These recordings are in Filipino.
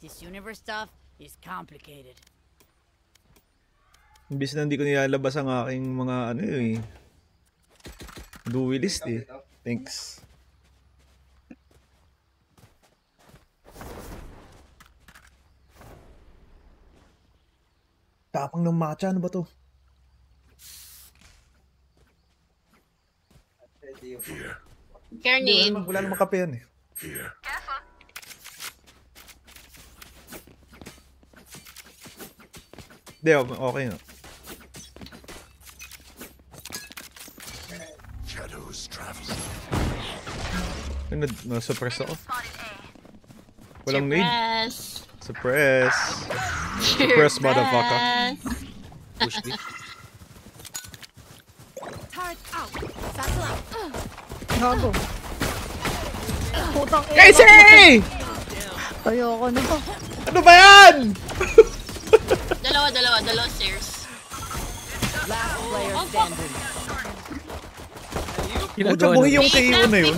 This universe stuff is complicated. Imbis na hindi ko nilalabas ang aking mga ano eh. Duelist eh. Thanks. Tapang ng matcha, ano ba to? Carnage. Wala namang kape yan eh. Hindi, okay na. Na-suppress ako. Walang need. Suppress. Suppress, motherfucker. Push me. Gago. Putang ina. Casey! Ayoko na. Ano ba yan? Dalawa stairs. Last player standing. Pucha, buhay yung KO na yun.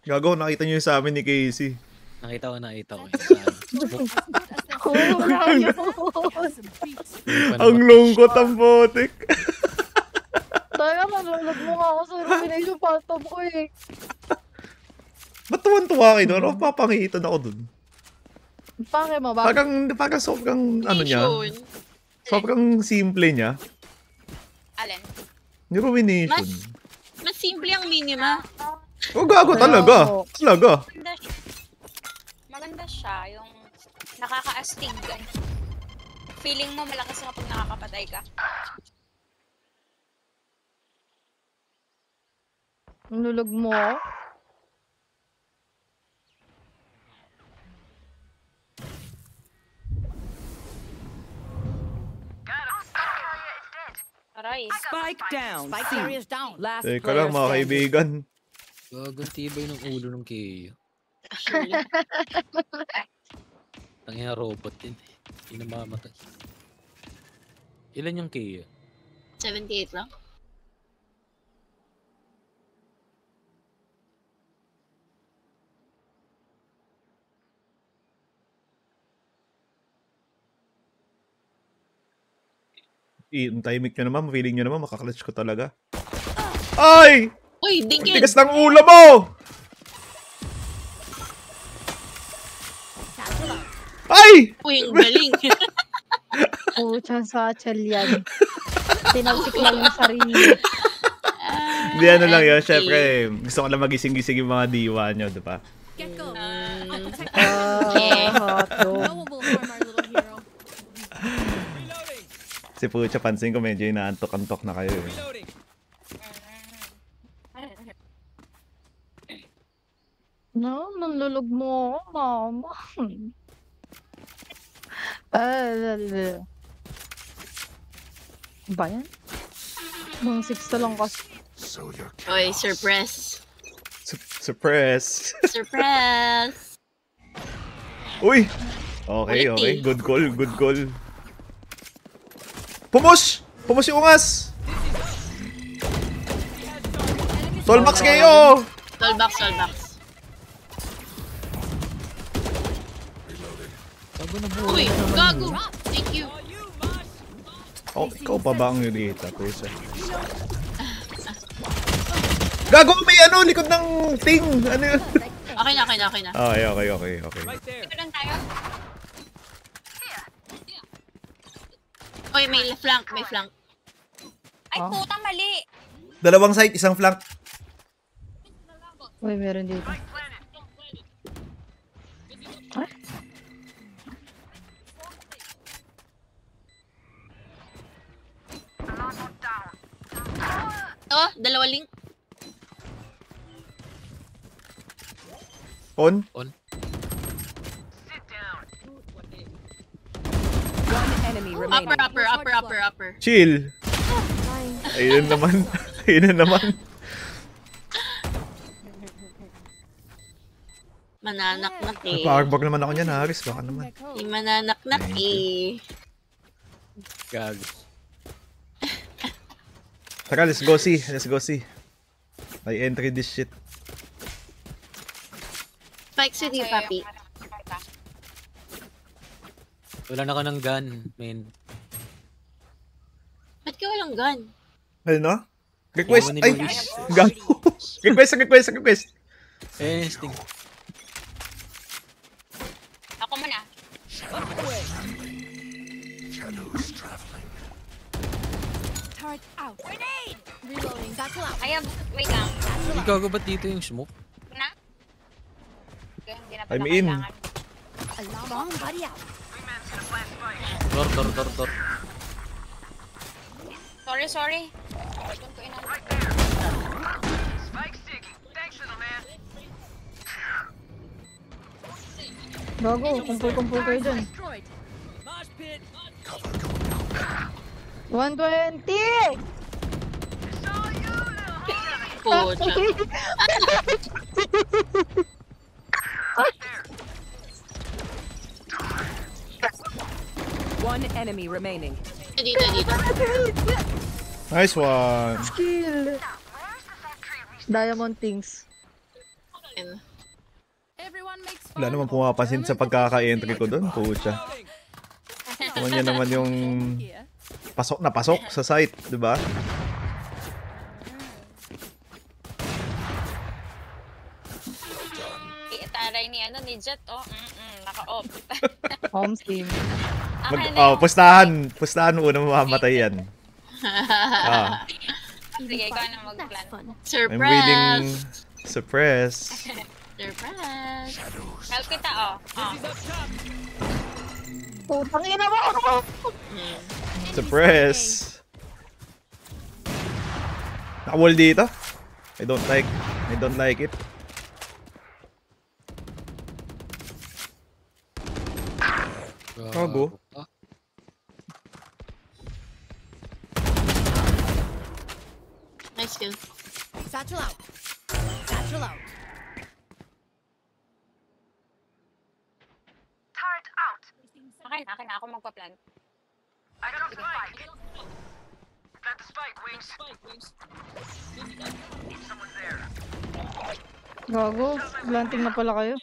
Gago, nakita nyo yung sa amin ni Casey. Nakita ko. Ang lungkot ang botek. Tayo, nalulog mo nga ako sa illumination phantom ko eh. Ba't tuwan-tuwa kayo doon? Papangitan ako doon. Pake mo, bakit? Parang sobrang ano niya. Sobrang simple niya. Alin? Yung ruination. Mas simple ang minima. Oh, gago talaga. Talaga. Maganda siya. Yung nakaka-astig. Feeling mo malakas nga pag nakakapatay ka. Nulog mo? Aray. Spike down. Spike area's down. Last Teka player lang mga standing. kaibigan. Gago, tibay ng ulo ng Keo. Tangina robot din. Hindi na mamamatay. Ilan yung Keo? 78 lang. Ang timing nyo naman, feeling nyo naman, makaklutch ko talaga. Ay! Uy, dingin! Tigas ng ulo mo! Ay! Uy, ang galing! Pucha sa achal yan. Tinalsik lang yung sarili. Hindi ano lang yun, syempre, gusto ko lang magising-gising yung mga diwa nyo, diba? Get go. Hotdog. No one will harm our little hero. Si Pucha, pansin ko medyo inaantok-antok na kayo eh. No, nalulog mo ako, mama. Ba yan? Mga 6 na lang kasi. Uy, surprise! Suppress! Surprise! Uy! Okay. Good call. Pumus! Pumus yung ungas! Solmax kayo! Solbox. Uy, gago! Thank you! Oh, ikaw pa ba ang Yurita, Pucha? Gago! May ano, likod ng thing! Ano yun? Okay na. Okay. Dito lang tayo. Uy, may flank. Ay, puta, mali! Dalawang side, isang flank. Uy, meron dito. Oh, dalawa link. On? One enemy remaining. Upper. Chill. Ayun naman. Mananaknak eh. Nagpa-arbog naman ako niyan, Haris. Baka naman. Di mananaknak eh. Gago. Tara, let's go see. I entry this shit. Spike City, papi. Wala na ka ng gun, men. Ba't ka walang gun? Ano? Request. Iwan ni Ay! Luis. Gago. Request. Eh, sting. Ako muna. Turret out. Grenade. Reloading. Satchel out. Ay, wait lang. Hindi gago ba't dito yung smoke? Na? Okay, hindi na I'm pala in. kailangan. Alarm. Bomb buddy out. Door. Sorry. Don't go in on. Gago, kumpul-kumpul kayo dyan. 120! Pucha. One enemy remaining. Dito. Nice one. Skill. Diamond things. Ayun. Everyone makes fun. Wala naman pumapansin sa pagkaka-entry ko doon. Pucha. Naman yan naman yung pasok na pasok sa site, di ba? Taray ni Jet, oh. Naka-off. Home team. Pustahan mo na mamamatay yan. Sige, ikaw na mag-plan. I'm reading Surprise. suppress. Surprise. Help kita, oh. Putang ina mo! Suppress. Nakawall dito. I don't like it. Gago. Nice kill. Satchel out. Akin na ako magpa-plan. Gago, planting na pala kayo.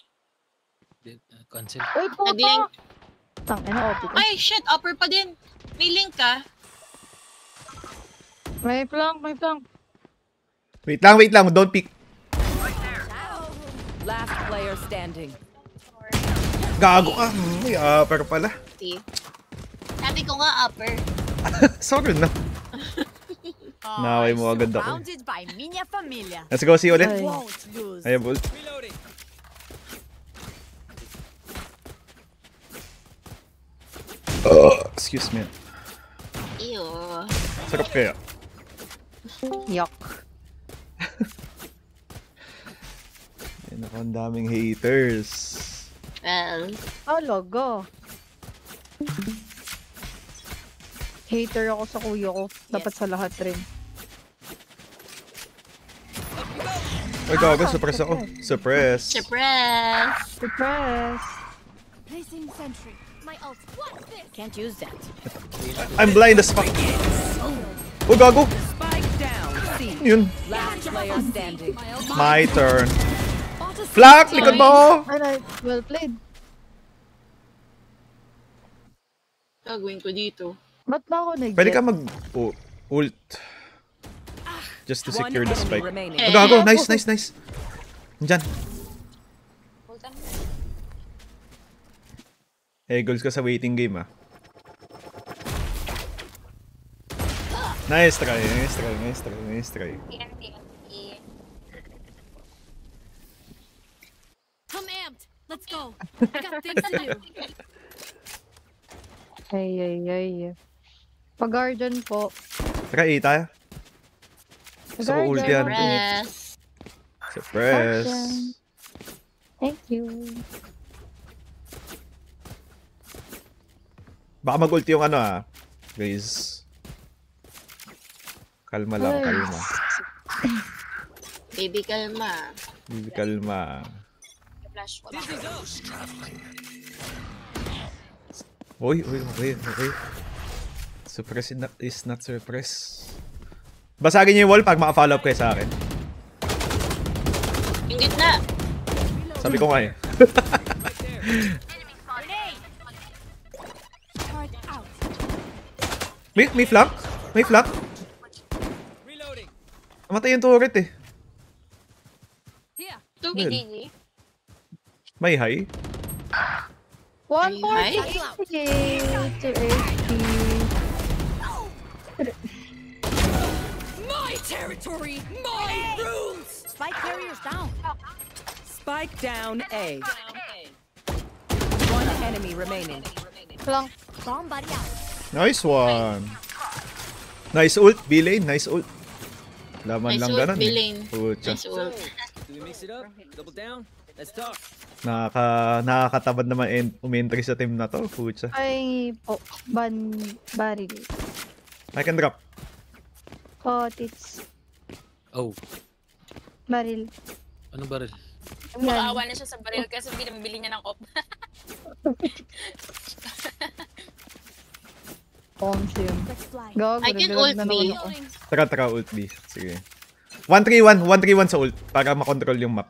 Cancel. Uy, puta! Nag-link. Tang ina, OP ka. Ay, shit. Upper pa din. May link ka. May plank. Wait lang. Don't peek. Last player standing. Gago ka. May upper pala. See? Sabi ko nga upper. Sorry na. Naway mo agad ako. Surrounded by minha família. Let's go, see ulit. Ay. Won't lose. Ayan, Bull. Excuse me. Ew. Sarap kaya. Yuck. Ayun ako, ang daming haters. Well. Oh, logo. Hater ako sa kuya ko. Dapat sa lahat rin. Ay, gago, suppress ako. Suppress. Suppress. Placing sentry. My ult. What's this? Can't use that. I'm blind as fuck. Oh, gago. Spike down. C. Yun. Last player standing. My turn. Flank! Likod mo! Ay, well played. Gagawin ko dito. Ba't ba ako nag-get? Pwede ka mag-ult. Just to One secure the enemy spike. remaining. Oh, gago. Nice. Diyan. Hold on. Goals ka sa waiting game, ah. Nice try. TNT. I'm amped. Let's go. I got things to do. Ay. Pag-guardian po. Tara, A tayo. Gusto ko ult yan. Press. Suppress. Thank you. Baka mag-ult yung ano, guys. Kalma lang, kalma. Baby, kalma. Baby, kalma. Flash ko. Uy. Suppress is not suppress. Basagin niyo yung wall pag maka-follow up kayo sa akin. Yung gitna. Sabi ko nga eh. Card out. May flank? May flank? Namatay yung turret eh. Here. 2 May high? 148 to 80. My territory, my rules. Spike carriers down. Spike down A. One enemy remaining. Lang. Bomb buddy out. Nice one. Nice ult, B-lane. Nice ult. Laman Nice lang ult, ganun B-lane. Pucha. Nice ult. Do we mix it up? Double down? Let's talk. Nakakatabad naman umentry sa team na to. Pucha. Ay, po. Baril. I can drop. Oh, tits. Oh, Baril. ano baril? Makaawa na siya sa baril kasi binibili niya ng op. Consume. Let's fly. Gago, I can naglalag ult na B. naman ako. Tara, ult B. Sige. 1-3-1. 1-3-1 sa ult. Para makontrol yung map.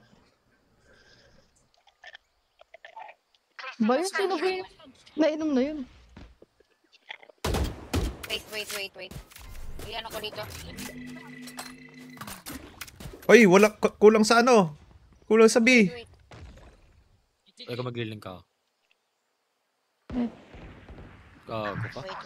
Ba yun? Sino ba yun? Nainom na yun. Wait. Iyan ako dito. Oy, wala. Kulang sa ano? Kulang sa B. Wait. Ay, kung maglilink ka. Gago ka. Wait.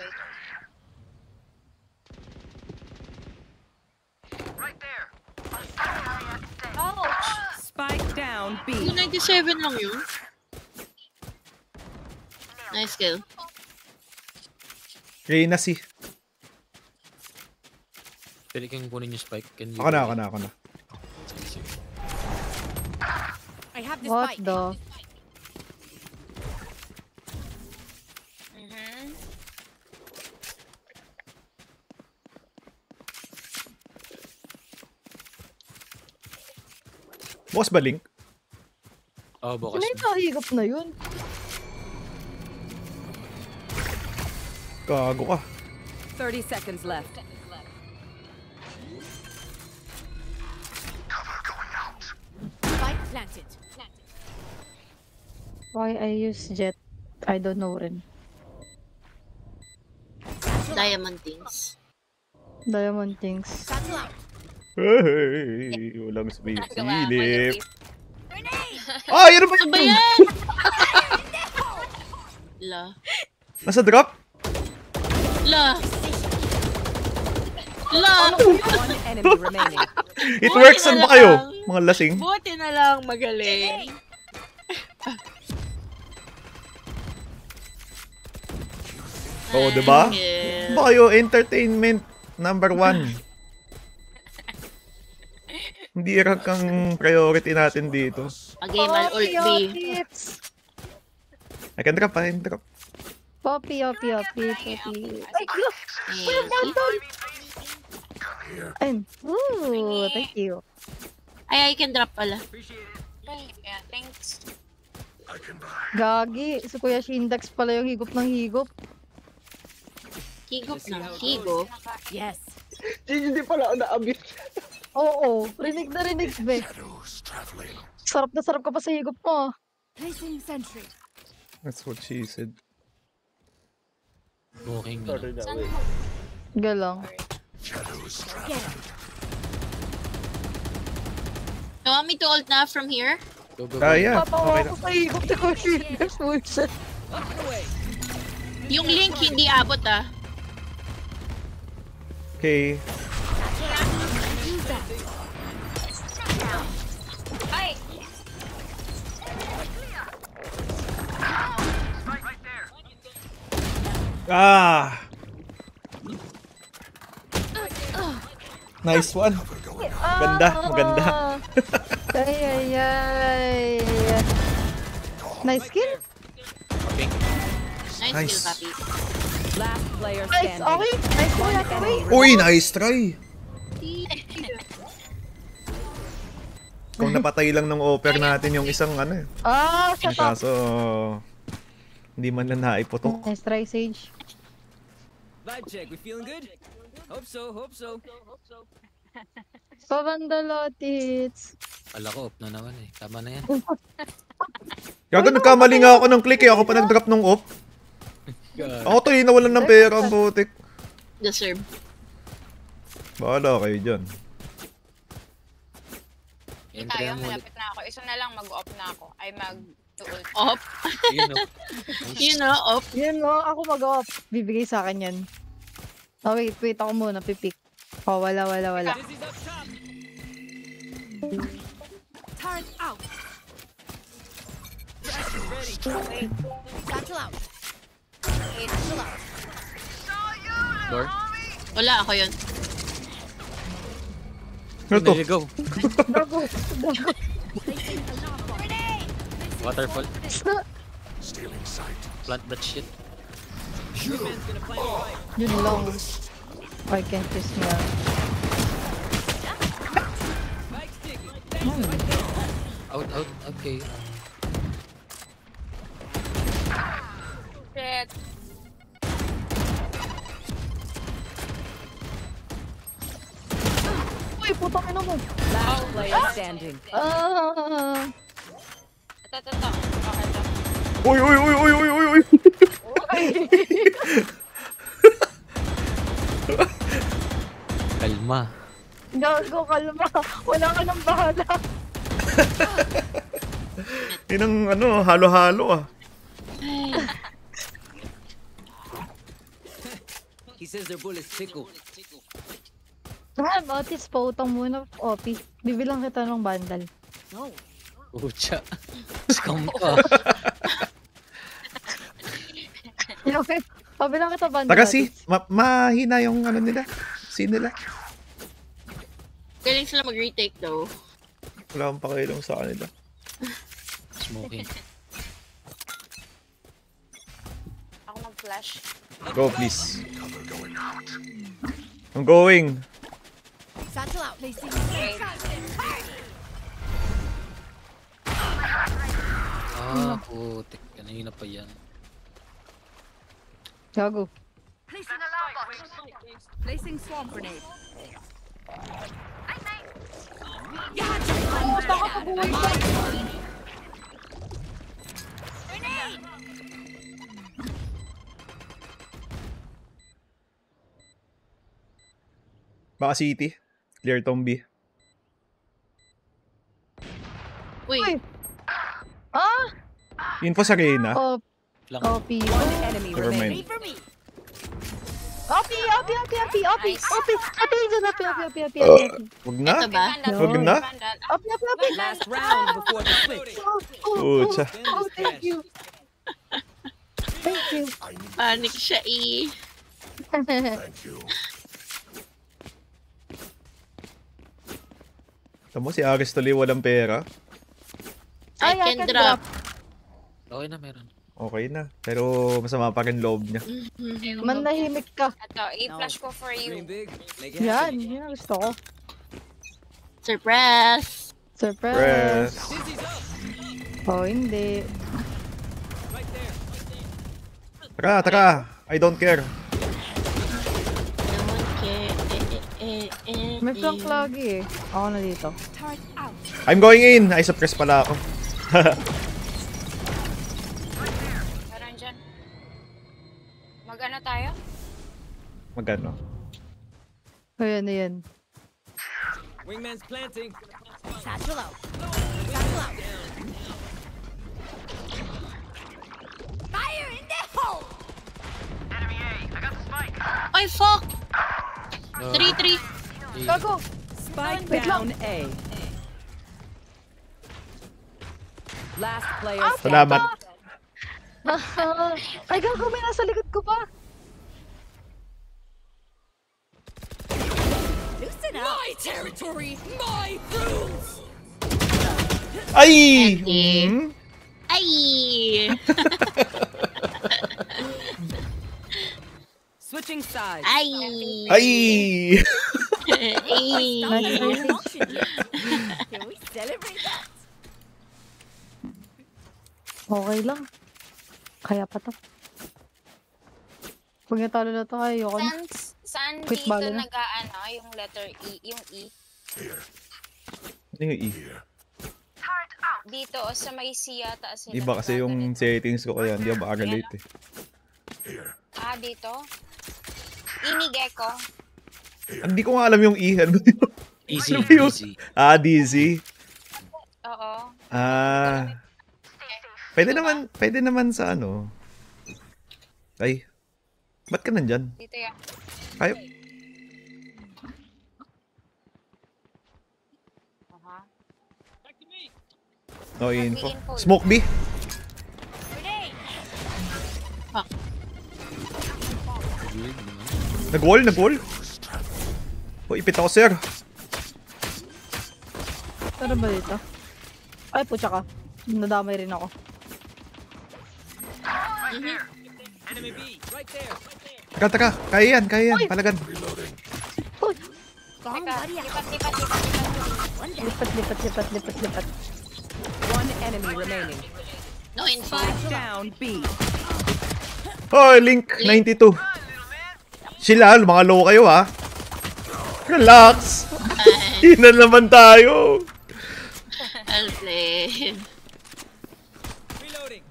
Spike down B. 297 lang yun. Nice kill. Reyna si. Pwede kang kunin yung spike. Can you... Ako na. I have this What spike. the? Boss ba Link? Oh, bukas Sino yung na. kahigap na yun? Gago ka. 30 seconds left. Spike planted. Why I use jet? I don't know rin. Diamond things. Diamond things. Satchel out. Hey, walang space. Gawa ko yung Silip. face. Ah, yun ba? Ano ba yan? La. Nasa drop? La. La. One enemy remaining. It Buti works. na Saan ba kayo? lang. Mga lasing? Buti na lang magaling. Oo, diba? Yeah. Ba kayo? Entertainment number 1. Hindi rank ang priority natin dito. Agamal ult B. Tips. I can drop. Poppy. Ay, ooh, thank you. Ay, I can drop pala. Yeah, thanks. Gagi, si Kuya Shindex pala yung higop ng higop. Higop na. Higop. Yes. Hindi pala ako na-abuse. Oo, rinig na rinig, be. Sarap na sarap ka pa sa higop mo. ah. Placing sentry. That's what she said. Booking. Sorry na, wait. Galang. Get him. You want me to ult na from here? Go. Yeah. Papawa Okay ko na. sa higop ni Kuya Shindex. Bullshit. Yung link hindi abot ah. Okay. Use that. Ay! Ah! Nice one. Maganda. Ay. Nice kill. Nice, Nice. kill, papi. Last player Nice, standing. okay. Nice one, okay. Uy, nice try. Kung napatay lang ng offer natin yung isang ano eh. Ah, shut up. Kaso, hindi man lang naiputok. Nice try, Sage. Vibe check. We feeling good? Hope so. Pabandalo, tits. Ala ko, off na naman eh. Tama na yan. Gago, nagkamali nga ako ng click eh. Ako pa nag-drop nung op. God. Ako to nawalan ng pera ang putik. Deserve. Bahala kayo dyan. Entry Tayo, mo ulit. malapit na ako. Isa na lang mag-off na ako. Ay mag-ult. Op. Yun, no? You know, op. Yun mo, ako mag-off. Bibigay sa akin yan. Oh, wait, ako muna, pipik. Oh, wala. Dizzy's up top. Turret out. Ready. Satchel out. Satchel out. Door? Wala ako yun. Ano to? There you go. Gago. Placing alarm bot. Grenade. Waterfall. Plant that shit. Wingman's gonna plant your light. Yun lang. I can't twist me out. Spike sticky. Out, okay. Shit. Uy, putang ina mo. Last player standing. Ah. Ito. Okay to. Uy! Kalma. Gago, kalma. Wala ka nang bahala. Inang ano, halo-halo ah. He says their bullets tickle. Otis, pautang muna, Opi. Bibilang kita ng bandal. Pucha. Scam ka. Okay, pabilang kita bandal. Taga si, Otis. mahina yung ano nila. Scene nila. Galing sila mag-retake though. Wala akong pakialam sa kanila. Smoking. Ako mag-flash. Go please. I'm going. Satchel out. Placing Ah, putik. Kanina pa yan. Gago. Placing swamp grenade. Baka City. Clear Tombi. Uy, Ah! Info sa Reyna. Lang. Opi. One enemy Never remaining. mind. for me. Opi. Nice. Opi, dyan, Opi. Wag na. ito ba? Wag na. Opi. Last round before the switch. Pucha. Oh, thank you. Thank you. Panic siya eh. Tamo si Aris tuloy walang pera. I can drop. Okay na, meron. Okay na. Pero masama pa rin loob niya. Manahimik ka. Ito, i-flash ko for Dream you. big. Make it Yan, happen. yan ang gusto ko. Surprise! Surprise. Press. Dizzy's up. Oh, hindi. Right there. Taka. I don't care. May flank lagi eh. Ako na dito. Turret out. I'm going in. Ay, suppress pala ako. Meron dyan. Mag-ano tayo? Magano? Ayan. Wingman's planting. Satchel out. Satchel out. Fire in the hole. Ay, fuck! No. 3-3. Gago! Spike Wait lang. down A. Last player Salamat. Ay, gago, may nasa likod ko pa. Loosen up. My territory. My rules. Ay! Okay. Hmm? Ay! Switching sides. Ay! Ay! Ay! Can we celebrate that? Okay lang. Kaya pa to. Pag natalo na to, ayoko na. Saan Quit dito bala na. nag-ano, yung letter E, yung E? Ano yung E? Dito, o sa may siya, taas sila. Iba kasi yung settings ko kaya hindi ako makagalate eh. Ah, dito? Ini Gecko. Hindi ko nga alam yung E. Ano yun? Easy, Ano yun? easy. Ah, DZ. Oo. Ah. Pwede naman sa ano. Ay. Ba't ka nandyan? Dito yan. Ay, Aha. no info. Smoke B. Grenade! Weird naman. Nag-wall. O, ipit ako, sir. Ano ba dito? Ay, putya ka. Nadamay rin ako. Enemy B, right there. Taka. Kaya yan. Palagan. Uy! Teka, lipat. Lipat. One enemy remaining. No info. Spike down B. Hoy, Link 92. Sila, mga low kayo ha. Relax. Ina naman tayo. I'll play. Reloading.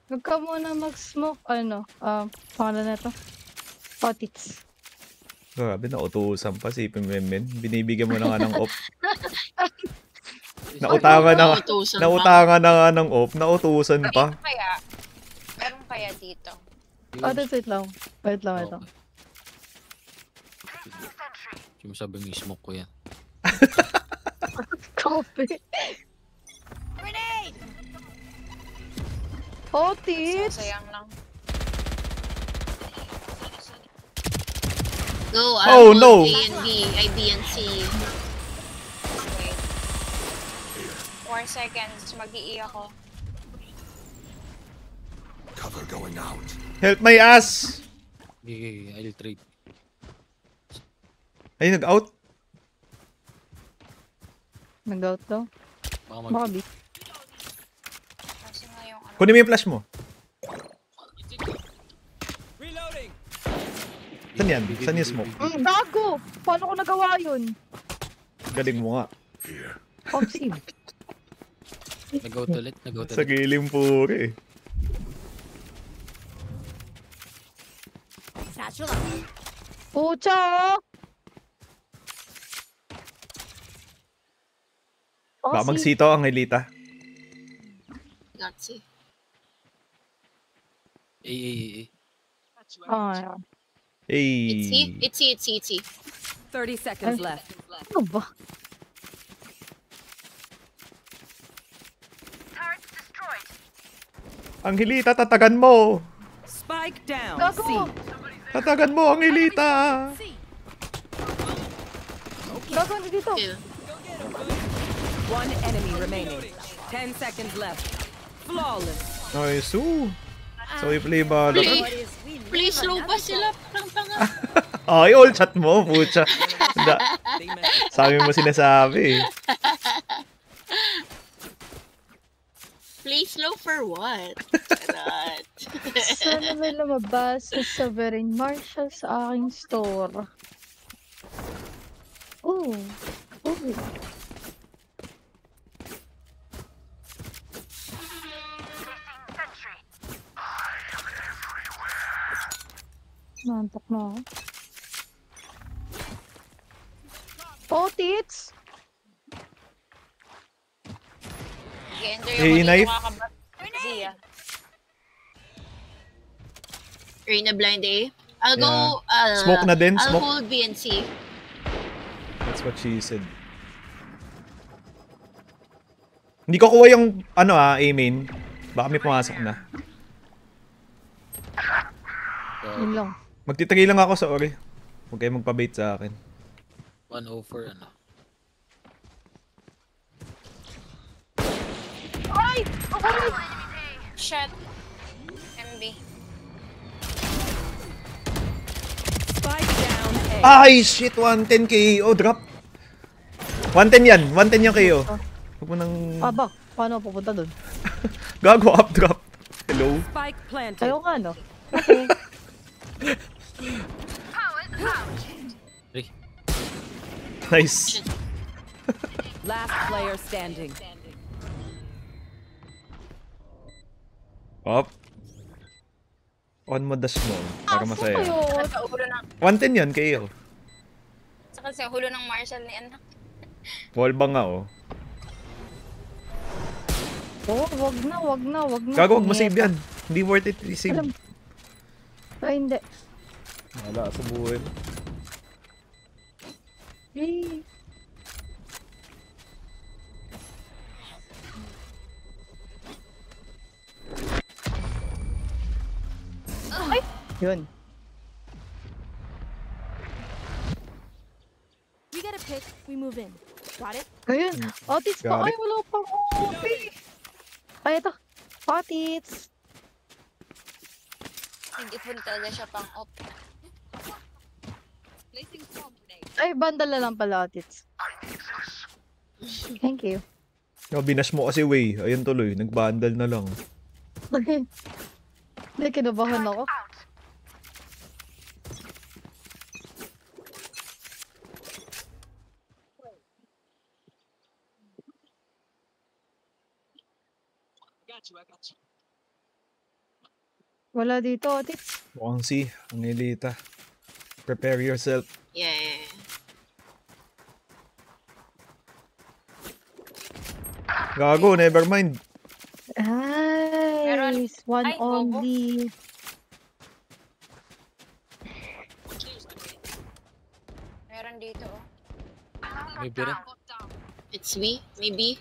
Huwag ka muna mag-smoke. Ano? Pangalan na ito? Potits. Grabe, nautusan pa si Pimemen. Binibigyan mo na nga ng off. Nautangan na nga ng off. Nautusan pa. Meron kaya dito? Wait lang. Wait lang. Yung sabi mo, smoke ko yan. Copy. Grenade! Potits! Sayang lang. Go, Oh, no. A and B, I, B and C. Wait. 4 seconds. Mag-i ako. Help my ass. Okay, I'll trade. Ay, nag-out. Nag-out daw. Baka B. Kasi nga yung ano. Kunin mo yung flash mo. Reloading. Saan yan? Saan yung smoke? Gago! Paano ko nagawa yun? Galing mo nga. Popsi. Nag-out ulit. Sa giling puri. Satchel up. Pucha! Baka magsito ang Elita. Got C. A. Ah, Hey. It's C. 30 seconds left. ano ba? Ang Elita, tatagan mo. Spike down Gago! C. Tatagan mo ang Elita. Gago, hindi dito. Two. One enemy remaining. 10 seconds left. Flawless. Nice. So, i-play ba? Please, low pa sila. Tanga. Ay, all chat mo, pucha. Sabi mo sinasabi. Please, low for what? Not. Sana may lumabas sa Sovereign Marshal sa aking store. Ooh. Nantok na ako. Potits! I-enter Hey, yung knife. Zia. Reyna blind A. I'll Yeah. go, Smoke na din, I'll smoke. hold B and C. That's what she said. Hindi ko kuha yung, A main. Baka may pumasok na. Yun lang. Magtitagay lang ako sa ori. Huwag kayo magpa-bait sa akin. 104, ano. Ay! Ako rin! Shot. MB. Spike down A. Ay, shit! 110 KO. Drop. 110 yan. 110 yung KO. Huwag mo nang... Aba, paano ako pupunta dun? Gago up drop. Hello? Spike planted. Ayaw nga, no? Okay. Hey, Nice. Last player standing. Op. On mo dash mo para masaya. Sa ulo ng, 110 yan, KO. saka sa ulo ng Marshall ni anak. Wallbang nga, oh. Oh, wag na. Gago, wag mo save yan. Hindi worth it i-save. Ay, hindi. Wala sa buhay mo. Eh. Ay! Yun. We get a pick, we move in. Got it? Ayun. Otits pa. Got Ay, it. wala pang OP. Ay, ito. Otits. Hindi po talaga siya pang op. Ay, bundle na lang pala, Otits. Thank you. No, binash mo kasi way. Ayun tuloy, nag-bundle na lang. Hindi, kinabahan ako. Wala dito, Otits. Mukhang si, ang elita. Prepare yourself. Yeah. Gago, never mind. Nice. One Ay, bobo. only. Meron dito oh. Maybe rin. It's me, maybe.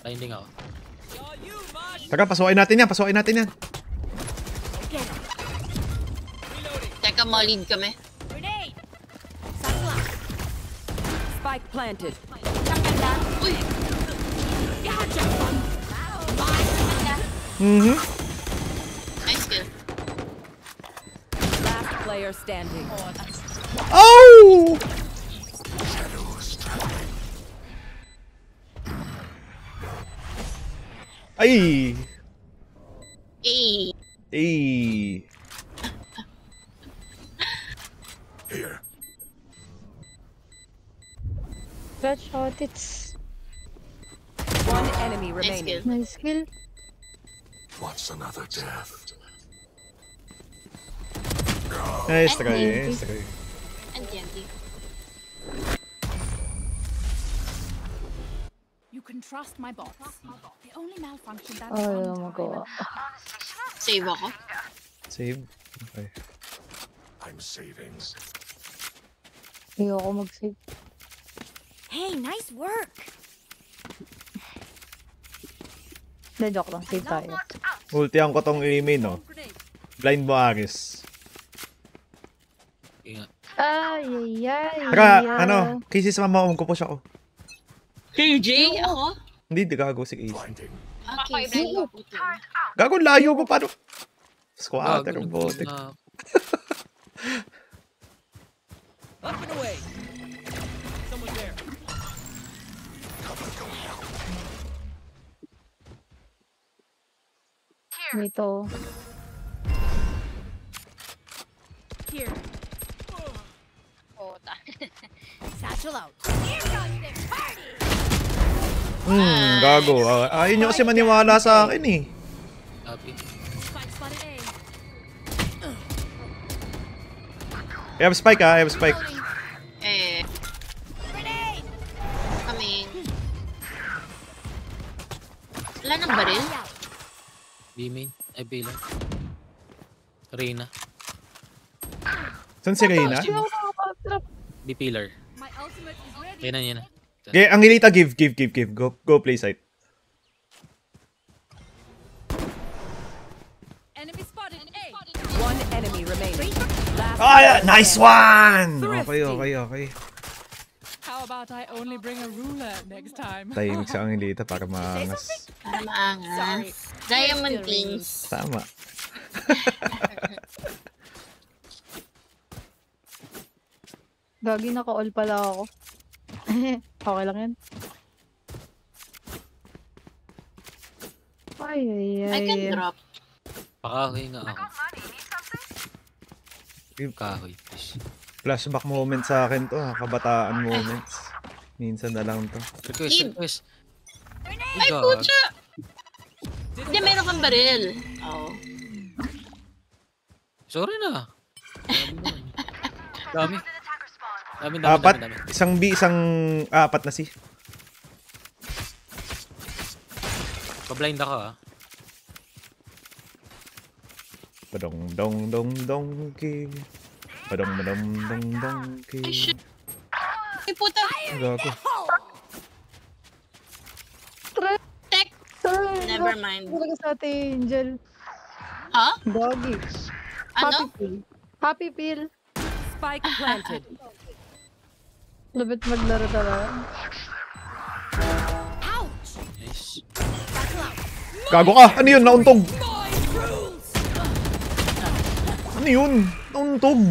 Blinding ako. Taka, pasukin natin yan. Teka, ma-lead kami. Grenade! Spike planted. Uy! Mhm. Nice kill. Last player standing. Oh! Ay! Eh. Ay! Stretch, Otits. One enemy Nice remaining. kill. Nice kill. Nice try, nice try. And TNT. You can trust my bots. They only malfunction that Ay, one oh my time. God. Save ako. Save. Okay. Ayoko mag-save. Hey, nice work! Hindi, joke lang. Save tayo. Ultihan ko tong email, no? Blind mo, Aris. Ingat. Ay, ay, ay. Taka, ano, kasi sa mama ko push ako. KJ? Ako? Hindi, di gago si Ace. Okay, blind ko. Gago, layo ko, paano? Squatter, Gago, bote. na- Up and away. Someone there. Dito. Here, Puta. satchel out. Here comes the party! Gago. Ayaw nyo kasi maniwala sa akin, eh. Copy. Spike spotted A. I have spike, I have spike. Eh, Grenade! coming. Wala nang baril? B main. Ay, B lang. Reyna. Saan si Reyna? B pillar. My ultimate is ready. Yan na. Okay, ang Elita, give. Go play site. Enemy spotted A. One enemy remaining. Last Ah, nice one! Thrifty. Okay. How about I only bring a ruler next time? Tahimik sa ang Elita para maangas. Para maangas. Diamond Kings. Tama. Gagi, naka-all pala ako. Okay lang yan. Ay, ay, I ay. can drop. Pakahoy nga ako. Kahoy, please. Flashback moment sa akin to, kabataan moments. Minsan na lang to. Request. Ay, pucha! Hindi, meron kang baril. Oo. Sorry na. Dami. Apat, isang B, isang apat na C. Pa-blind ako ah. Badong dong dong dong ki. Badong badong dong dong ki. Ay, shit. Ay, puta! Gago. Tek! Never mind. Talaga sa atin, Angel. Ha? Doggy. Ano? Happy pill. Spike planted. Labit maglaro talaga. Nice. Gago ka! Ano yun? Nauntog! Ano yun? Nauntog!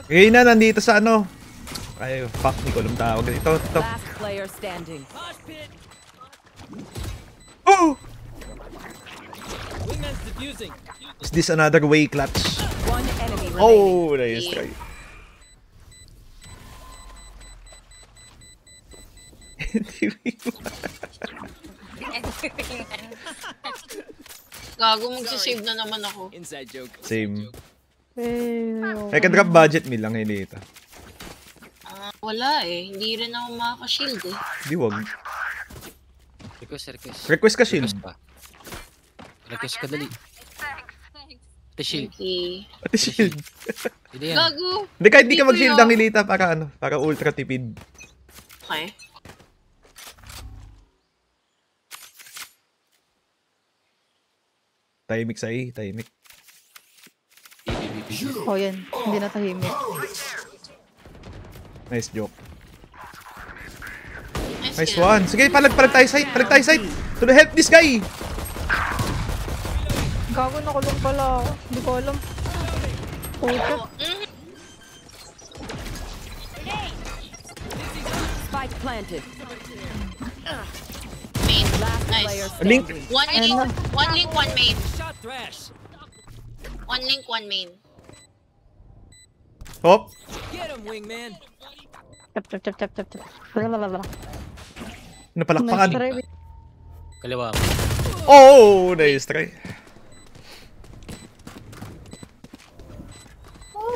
Na, nandito sa ano? Ay, fuck, hindi ko alam tawag. Ito. Last player standing. Oh! Wingman's defusing. Is this another way clutch? One enemy remaining. Oh, nice try. Gago, magsisave na naman ako. Inside joke. Same. Eh, I can drop budget me lang dito. Wala eh. Hindi rin ako makaka-shield eh. Di wag. Request. Request ka shield. Request pa. Request ka dali. Ate shield. Okay. Ate shield. Hindi yan. Gago! Hindi, kahit di ka Dito mag-shield yun. ang Hilita para ano, para ultra tipid. Okay. Tahimik sa tahimik. oh yan. Hindi na tahimik. Nice joke. Nice Nice one. Sige, palag tayo side. To the help this guy. Gago na kulong pala ako. Hindi ko alam. Puta. Spike planted. Main. Last Nice. player Link. standing. One link, one main. Shot thrash. One link, one main. Hop. Get him, wingman. Tap. Lalalala. Napalakpakan. Nice try. Kaliwa mo. Oh, nice try.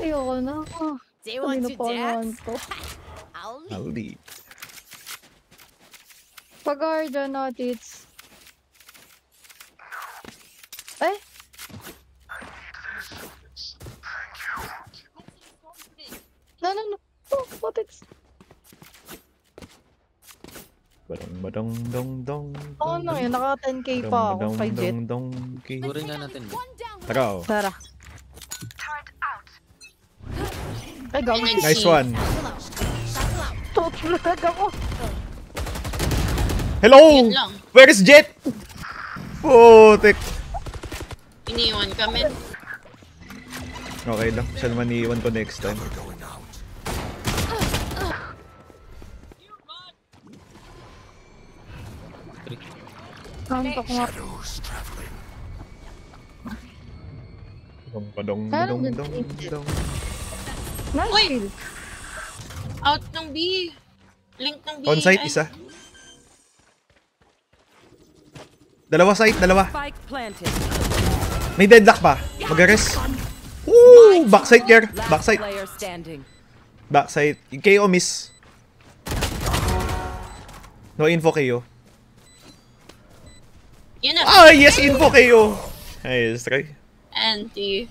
Ayoko na. Do you want Kanino to pa naman dance? Oh. to? I'll leave. I'll leave. Pag-guardian na, tits. Eh? No. Oh, what it's... Badong dong dong. Oo na yun, naka 10k pa ako kay Jet. Turin nga natin. One down. Tara, oh. Tara. Ay, gawin. Nice one. Tutulad ako. Hello! Yun lang. Where is Jet? Putik. Iniwan kami. Okay lang. Siya naman iiwan ko next time. Kantok nga. Badong Parang dong good dong tip. dong. Nice Uy! kill. Out ng B. Link ng B. On-site, Ay, isa. Dalawa site, dalawa. Spike planted. May deadlock pa. Mag-res. Woo! Backside, Kier. Last Backside. player standing. Backside. KO miss. No info KO. Yun na. Ah, yes, info KO. Nice try. Anti.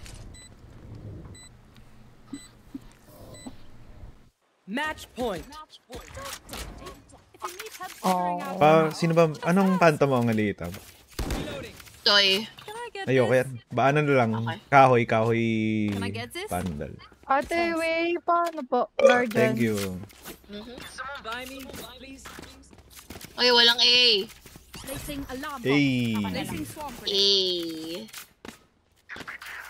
Match point. If you need help Oh. figuring out Sino ba? Anong panta mo ang alita? Toy. can I get Ayoko this? yan. Ba ano na lang? Okay. Kahoy. Can I get this? Pandal. Ate, way, paano po? Guardian. Thank you. Someone buy me, please. Oy, walang A. Placing alarm bomb. Hey. Placing swarm A. grenade.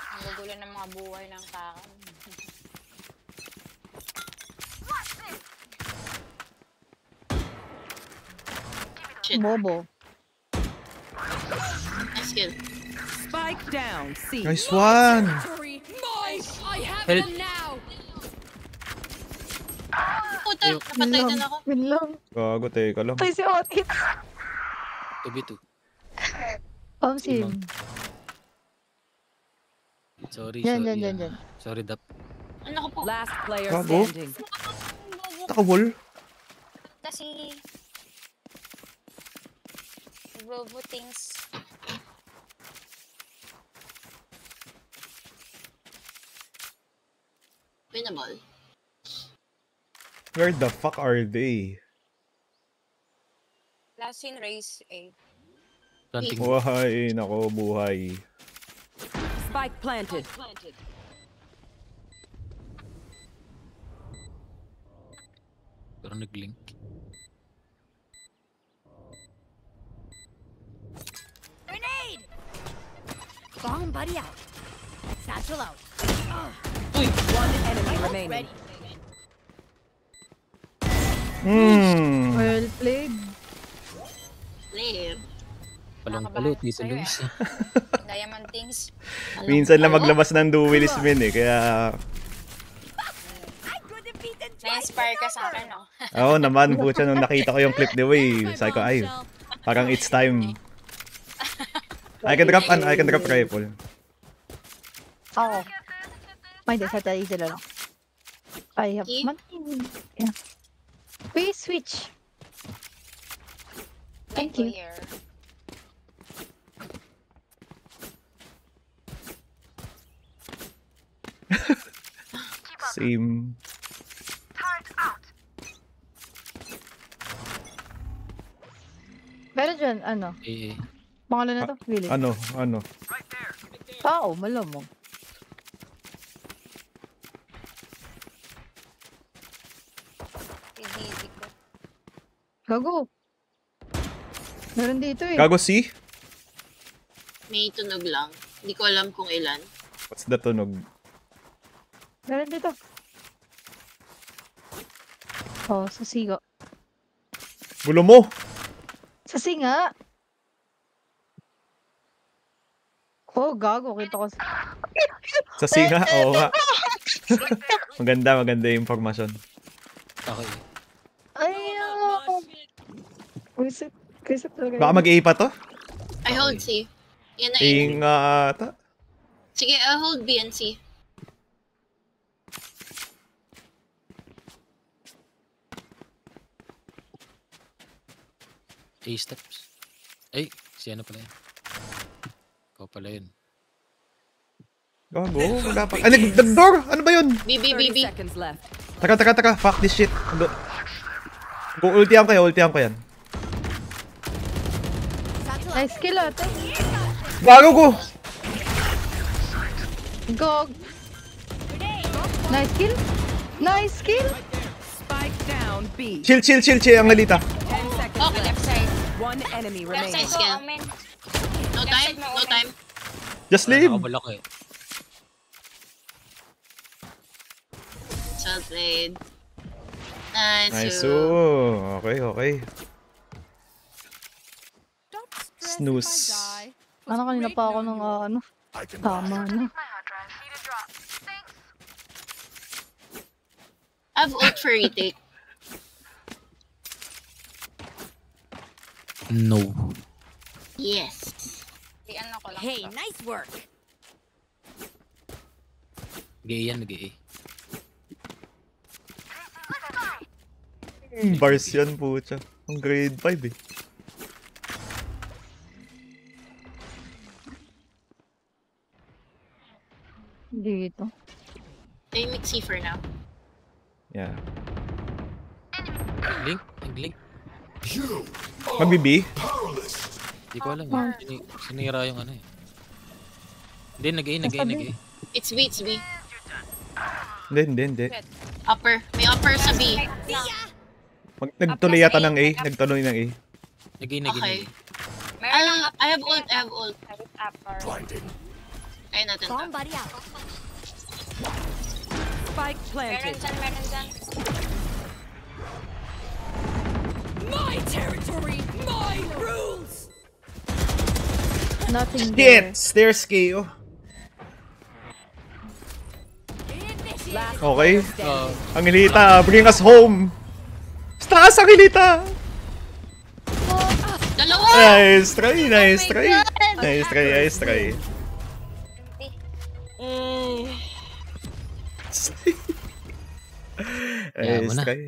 Ang gugulo ng mga buhay ng tao. Shit. Bobo. kill. Spike down. C. Nice one! Victory. Mine. I have Help. them now. Puta, napatay din ako. Win lang. Gago, teka lang. Patay si Otis. 2v2. Sim. Sorry, Yan, sorry. yan, yan. Sorry, Dap. Ano ko po? Last player Gago. standing. Naka-wall. Kasi... Robo things. Winnable. Where the fuck are they? Last in race, eh. Planting. Buhay, nako, buhay. Spike planted. Pero nag-link. Grenade. Bomb buddy out. Satchel out. One enemy remaining. Well played. Player. Palong-palo, tisa lose. Diamond things. Minsan lang maglabas ng duelist min eh, kaya... Na-inspire ka sa akin, no? Oo naman, pucha, nung nakita ko yung clip ni Way, sabi ko, ay, parang it's time. I can drop rifle. Ako. May hindi, sa tayo sila lang. I have Okay. man. Yeah. Please switch. Thank you. Here. Same. Pero dyan, ano? Eh, Pangalan na to? Willie. Ano? Malamang. Easy ko. Gago. Meron dito eh. Gago C? May tunog lang. Hindi ko alam kung ilan. What's the tunog? Meron dito. Oh, sa siga. Bulo mo! Sa singa! Oh, gago. Kita ko. Sa singa? Oo nga. maganda yung impormasyon. ako eh. Ay, Quisit talaga. Baka mag-A pa to? I hold C. Yan na Ingata. Sige, I hold B and C. A steps. Ay, si ano pala yun? Ikaw pala yun. Gago, wala pa. Ay, nag-door! Ano ba yun? B, B, B, 30 B. seconds left. Taka. Fuck this shit. Ultihan ko yan. Nice kill ate. Gago ko! Gog. Nice kill. Nice kill. Spike down B. Chill, ang halita. 10 seconds Okay, left. left side. One enemy Left remaining. side skill. Omen. No time, no time. Just leave. Nakabala ko eh. Shot played. Nice. Nice. you. Okay. Don't stress Snooze. if I die. Ano kanina pa ako ng ano? Tama na. I have ult for retake. No. Yes. Di ano ko lang. Hey, to. nice work. Nag-A yan, nag-A. Bars yan, pucha. Ang grade 5 eh. Dito. They make C for now. Yeah. Nag-link. Magbibi? Di ko alam eh. Sinira yung ano eh. Hindi, nag-A. It's B, it's B. Hindi. Upper. May upper sa B. Nagtuloy yata ng A. Nagtuloy ng A. Nag-A. Okay. Meron lang I have ult, I have ult. upper. Ayun natin to. Bomb buddy out. Spike planted. Meron dyan. My territory, my rules. Nothing there. Shit! Stairs kayo. Last Okay. standing. Angelita, bring us home! Taas, Angelita! Dalawa! Nice try, nice try. Nice try, nice try. Kaya mo Nice na. try.